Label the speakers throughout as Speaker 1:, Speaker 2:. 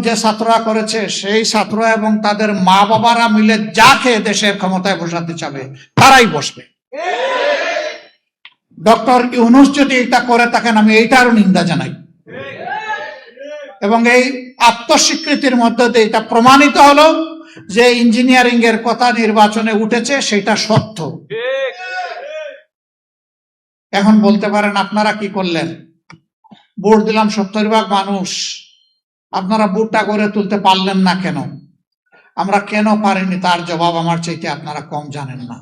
Speaker 1: যে ছাত্ররা করেছে সেই ছাত্র এবং তাদের মা বাবারা মিলে যাকে দেশের ক্ষমতায় বসাতে চাবে তারাই বসবে। ডক্টর ইউনূস যদি এটা করে থাকেন আমি এইটারও নিন্দা জানাই, এবং এই আত্মস্বীকৃতির মধ্যে দিয়ে এটা প্রমাণিত হলো যে ইঞ্জিনিয়ারিং এর কথা নির্বাচনে উঠেছে সেটা সত্য। এখন বলতে পারেন আপনারা কি করলেন, ভোট দিলাম 70% মানুষ, আপনারা ভোটটা করে তুলতে পারলেন না কেন? আমরা কেন পারিনি তার জবাব আমার চাইতে আপনারা কম জানেন না।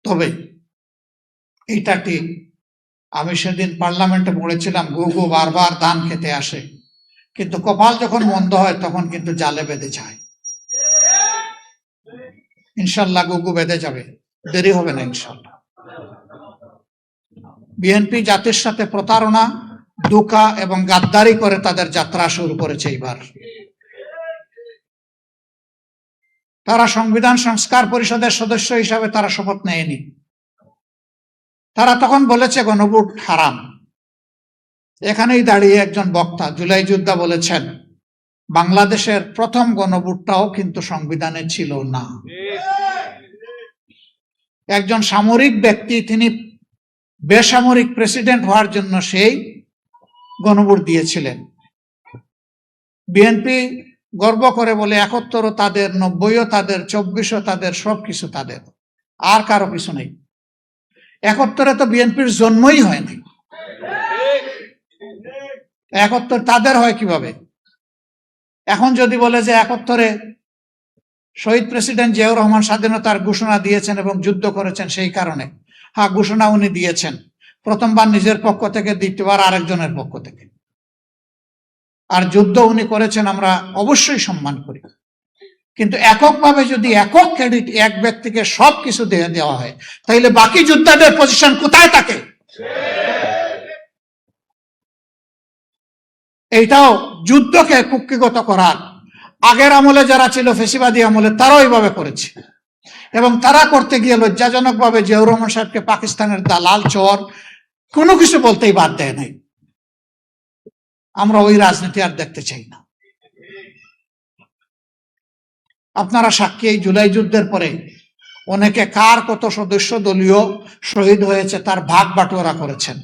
Speaker 1: তবে এইটা ঠিক, আমি সেদিন পার্লামেন্টে বলেছিলাম গুগু বারবার ধান খেতে আসে, কিন্তু কপাল যখন মন্দ হয় তখন কিন্তু জালে বেঁধে যায়। ইনশাল্লাহ গুগু বেঁধে যাবে, দেরি হবে না ইনশাল্লাহ। বিএনপি জাতির সাথে প্রতারণা, ধোঁকা এবং গাদ্দারি করে তাদের যাত্রা শুরু করেছে। এইবার তারা সংবিধান সংস্কার পরিষদের সদস্য হিসাবে তারা শপথ নেয়নি। তারা তখন বলেছে গণভোট হারাম। এখানেই দাঁড়িয়ে একজন বক্তা জুলাই যোদ্ধা বলেছেন বাংলাদেশের প্রথম গণভোটটাও কিন্তু সংবিধানে ছিল না। একজন সামরিক ব্যক্তি তিনি বেসামরিক প্রেসিডেন্ট হওয়ার জন্য সেই গণভোট দিয়েছিলেন। বিএনপি গর্ব করে বলে 71 তাদের, 90 তাদের, 24 তাদের, সবকিছু তাদের, আর কারো কিছু নেই। 71 তো বিএনপির জন্মই হয় নাই, 71 তাদের হয় কিভাবে? এখন যদি বলে যে 71-এ শহীদ প্রেসিডেন্ট জিয়াউর রহমান স্বাধীনতার ঘোষণা দিয়েছেন এবং যুদ্ধ করেছেন, সেই কারণে হ্যাঁ ঘোষণা উনি দিয়েছেন, প্রথমবার নিজের পক্ষ থেকে, দ্বিতীয়বার আরেকজনের পক্ষ থেকে, আর যুদ্ধ উনি করেছেন আমরা অবশ্যই সম্মান করি। কিন্তু এককভাবে যদি একক ক্রেডিট এক ব্যক্তিকে সবকিছু দিয়ে দেওয়া হয় তাহলে বাকি যোদ্ধাদের পজিশন কোথায় থাকে? এইটাও যুদ্ধকে কুক্ষিগত করার আগের আমলে যারা ছিল ফেসিবাদী আমলে তারাও এইভাবে করেছে, এবং তারা করতে গিয়ে লজ্জাজনক ভাবে জিয়াউর রহমান সাহেবকে পাকিস্তানের দালাল, চোর কোনো কিছু বলতেই বাদ দেয় নাই। আমরা ওই রাজনীতি আর দেখতে চাই না। আপনারা সাক্ষী, এই জুলাই যুদ্ধের পরে অনেকে কার কত সদস্য দলীয় শহীদ হয়েছে তার ভাগ বাটোয়ারা করেছেন।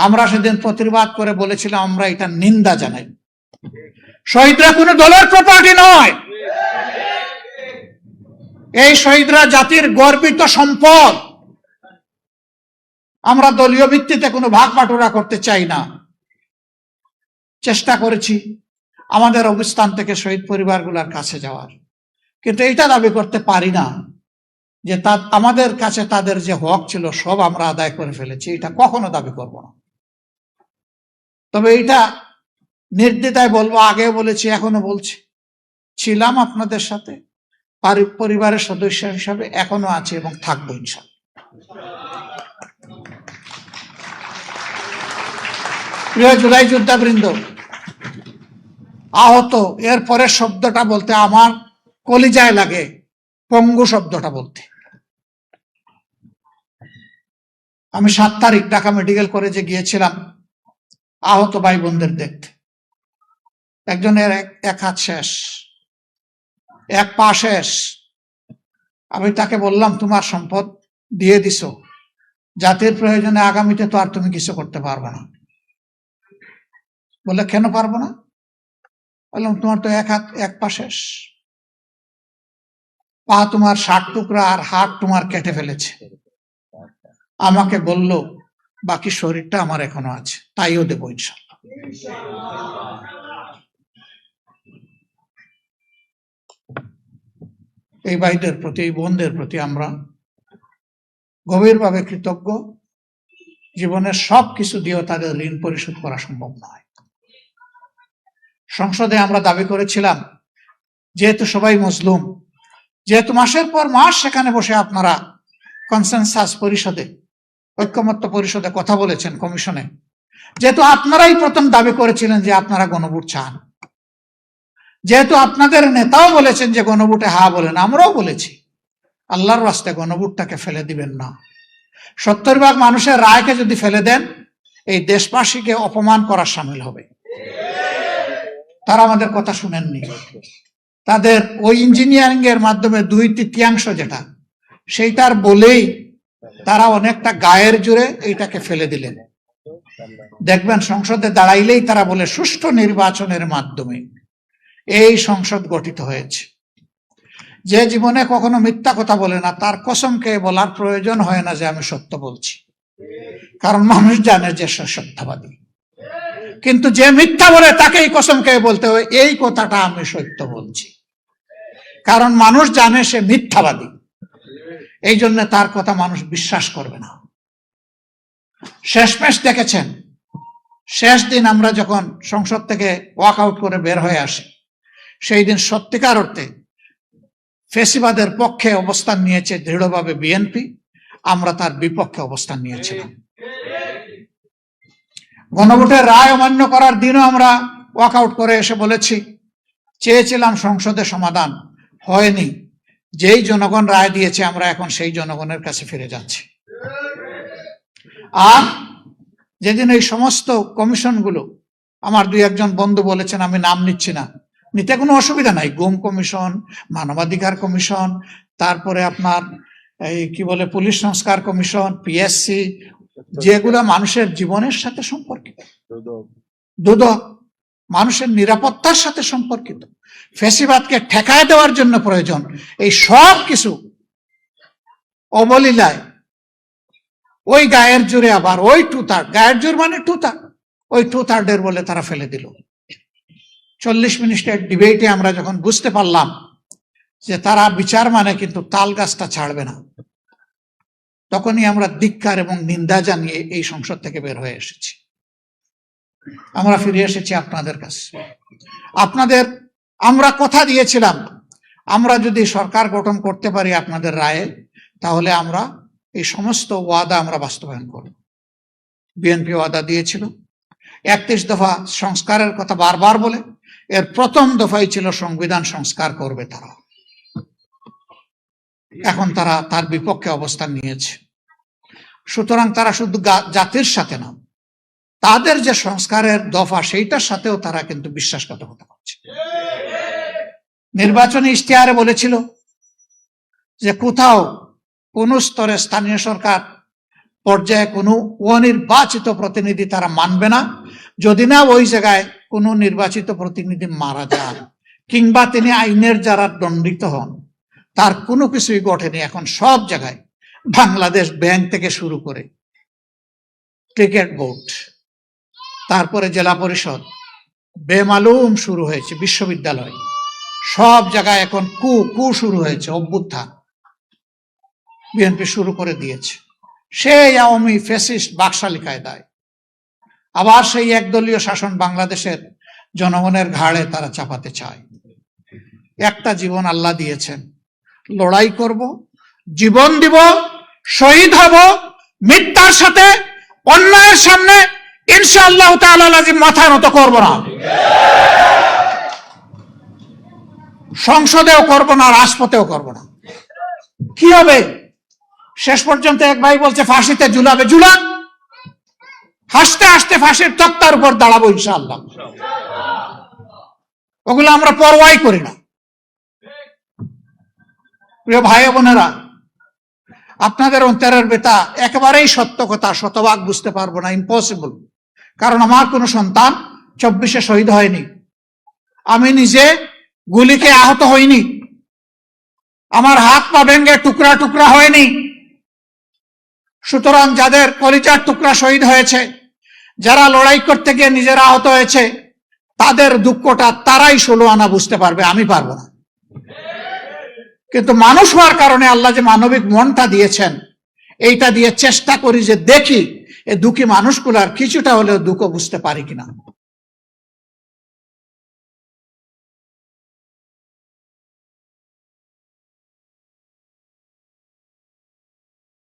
Speaker 1: আমরা সেদিন প্রতিবাদ করে বলেছিলাম আমরা এটা নিন্দা জানাই। শহীদরা কোনো দলের প্রপার্টি নয়, এই শহীদরা জাতির গর্বিত সম্পদ। আমরা দলীয় ভিত্তিতে কোনো ভাগ বাটোয়ারা করতে চাই না। চেষ্টা করেছি আমাদের অবস্থান থেকে শহীদ পরিবারগুলোর কাছে যাওয়ার, কিন্তু এটা দাবি করতে পারি না যে আমাদের কাছে তাদের যে হক ছিল সব আমরা আদায় করে ফেলেছি, এটা কখনো দাবি করব না। তবে এটা নির্দ্বিধায় বলবো, আগেও বলেছি এখনো বলছি, ছিলাম আপনাদের সাথে পরিবারের সদস্য হিসাবে, এখনো আছে এবং থাকবো ইনশাআল্লাহ। প্রিয় জুলাই যোদ্ধাবৃন্দ, আহত, এর পরের শব্দটা বলতে আমার কলিজায় লাগে, পঙ্গু শব্দটা বলতে। আমি 7 তারিখ ঢাকা মেডিকেল কলেজে গিয়েছিলাম আহত ভাই বোনদের দেখতে। একজনের এক হাত শেষ, এক পা শেষ। আমি তাকে বললাম তোমার সম্পদ দিয়ে দিছো, জাতির প্রয়োজনে আগামীতে তো আর তুমি কিছু করতে পারবে না। বলে কেন পারবো না? বললাম তোমার তো এক হাত এক পা শেষ, পা তোমার 60 টুকরা আর হাত তোমার কেটে ফেলেছে। আমাকে বলল বাকি শরীরটা আমার এখনো আছে, তাইও দেবো ইনশাআল্লাহ। এই ভাইদের প্রতি, এই বোনদের প্রতি আমরা গভীরভাবে কৃতজ্ঞ। জীবনের সব কিছু দিয়েও তাদের ঋণ পরিশোধ করা সম্ভব নয়। সংসদে আমরা দাবি করেছিলাম, যেহেতু সবাই মজলুম, যেহেতু মাসের পর মাস সেখানে বসে আপনারা কনসেনসাস পরিষদে, ঐক্যমত্য পরিষদে কথা বলেছেন, কমিশনে, যেহেতু আপনারাই প্রথম দাবি করেছিলেন যে আপনারা গণভোট চান, যেহেতু আপনাদের নেতাও বলেছেন যে গণভোটে হা বলেন, আমরাও বলেছি আল্লাহর রাস্তায় গণভোটটাকে ফেলে দিবেন না। 70% মানুষের রায়কে যদি ফেলে দেন এই দেশবাসীকে অপমান করার সামিল হবে। তারা আমাদের কথা শুনেননি। তাদের ওই ইঞ্জিনিয়ারিং এর মাধ্যমে 2/3 যেটা সেইটার বলেই তারা অনেকটা গায়ের জোরে এইটাকে ফেলে দিলেন। দেখবেন সংসদে দাঁড়াইলেই তারা বলে সুষ্ঠু নির্বাচনের মাধ্যমে এই সংসদ গঠিত হয়েছে। যে জীবনে কখনো মিথ্যা কথা বলে না তার কসম খেয়ে বলার প্রয়োজন হয় না যে আমি সত্য বলছি, কারণ মানুষ জানে যে সে সত্যবাদী। কিন্তু যে মিথ্যা বলে তাকেই কসম খেয়ে বলতে হয় এই কথাটা আমি সত্য বলছি, কারণ মানুষ জানে সে মিথ্যাবাদী। এই জন্য তার কথা মানুষ বিশ্বাস করবে না। শেষমেশ দেখেছেন, শেষ দিন আমরা যখন সংসদ থেকে ওয়াক আউট করে বের হয়ে আসি, সেই দিন সত্যিকার অর্থে ফ্যাসিবাদের পক্ষে অবস্থান নিয়েছে দৃঢ়ভাবে বিএনপি, আমরা তার বিপক্ষে অবস্থান নিয়েছিলাম। গণভোটের রায় অমান্য করার দিনও আমরা ওয়াক আউট করে এসে বলেছি, চেয়েছিলাম সংসদে সমাধান, হয়নি। যেই জনগণ রায় দিয়েছে আমরা এখন সেই জনগণের কাছে ফিরে যাচ্ছি। আর যেদিন এই সমস্ত কমিশনগুলো, আমার 2-1 বন্ধু বলেছেন, আমি নাম নিচ্ছি না, নিতে কোনো অসুবিধা নাই, গুম কমিশন, মানবাধিকার কমিশন, তারপরে আপনার এই কি বলে পুলিশ সংস্কার কমিশন, পিএসসি, যেগুলো মানুষের জীবনের সাথে সম্পর্কিত, দুদক মানুষের নিরাপত্তার সাথে সম্পর্কিত, ফ্যাসিবাদকে ঠেকায় দেওয়ার জন্য প্রয়োজন, এই সব কিছু অবলীলায় ওই গায়ের জোরে আবার ওই 2/3, গায়ের জোর মানে 2/3, ওই 2/3 বলে তারা ফেলে দিল। 40 মিনিটের ডিবেটে আমরা যখন বুঝতে পারলাম যে তারা বিচার মানে কিন্তু তাল গাছটা ছাড়বে না, তখনই আমরা ধিক্কার এবং নিন্দা জানিয়ে এই সংসদ থেকে বের হয়ে এসেছি। আমরা ফিরে এসেছি আপনাদের কাছে। আপনাদের আমরা কথা দিয়েছিলাম, আমরা যদি সরকার গঠন করতে পারি আপনাদের রায়ে, তাহলে আমরা এই সমস্ত ওয়াদা আমরা বাস্তবায়ন করব। বিএনপি ওয়াদা দিয়েছিল 31 দফা সংস্কারের কথা বারবার বলে, এর প্রথম দফাই ছিল সংবিধান সংস্কার করবে তারা। এখন তারা তার বিপক্ষে অবস্থান নিয়েছে। সুতরাং তারা শুধু জাতির সাথে না, তাদের যে সংস্কারের দফা সেইটার সাথেও তারা কিন্তু বিশ্বাসঘাতকতা করছে। নির্বাচনী ইশতেহারে বলেছিল যে কোথাও কোন স্তরে স্থানীয় সরকার পর্যায়ে কোনো অনির্বাচিত প্রতিনিধি তারা মানবে না, যদি না ওই জায়গায় কোনো নির্বাচিত প্রতিনিধি মারা যান কিংবা তিনি আইনের যারা দণ্ডিত হন, তার কোনো কিছুই ঘটেনি। এখন সব জায়গায় বাংলাদেশ ব্যাংক থেকে শুরু করে ক্রিকেট বোর্ড, তারপরে জেলা পরিষদ, বেমালুম শুরু হয়েছে, বিশ্ববিদ্যালয়, সব জায়গায় এখন কু শুরু হয়েছে, অভ্যুত্থান বিএনপি শুরু করে দিয়েছে। সেই আওয়ামী ফ্যাসিস্ট বাকশালী কায়দায় আবার সেই একদলীয় শাসন বাংলাদেশের জনগণের ঘাড়ে তারা চাপাতে চায়। একটা জীবন আল্লাহ দিয়েছেন, লড়াই করব, জীবন দিব, শহীদ হব, মিথ্যার সাথে অন্যায়ের সামনে ইনশাআল্লাহ তাআলা লাজিম মাথা নত করব না, সংসদেও করব না, রাজপথেও করব না। কি হবে? শেষ পর্যন্ত এক ভাই বলছে ফাঁসিতে ঝুলাবে, ঝুলান, হাসতে হাসতে ফাঁসির তক্তার উপর দাঁড়াবো ইনশাআল্লাহ। ওগুলো আমরা পরোয়াই করি না। প্রিয় ভাই বোনেরা, আপনাদের অন্তরের ব্যথা একেবারেই সত্য কথা, শতভাগ বুঝতে পারবো না, ইম্পসিবল। কারণ আমার কোনো সন্তান 24-এ শহীদ হয়নি, আমি নিজে গুলিকে আহত হইনি, আমার হাত পা ভেঙে টুকরা টুকরা হয়নি। সুতরাং যাদের কলিজার টুকরা শহীদ হয়েছে, যারা লড়াই করতে গিয়ে নিজেরা আহত হয়েছে, তাদের দুঃখটা তারাই 16 আনা বুঝতে পারবে, আমি পারবো না। কিন্তু মানুষ হওয়ার কারণে আল্লাহ যে মানবিক মনটা দিয়েছেন, এইটা দিয়ে চেষ্টা করি যে দেখি এই দুঃখী মানুষগুলার কিছুটা হলেও দুঃখ বুঝতে পারি কিনা।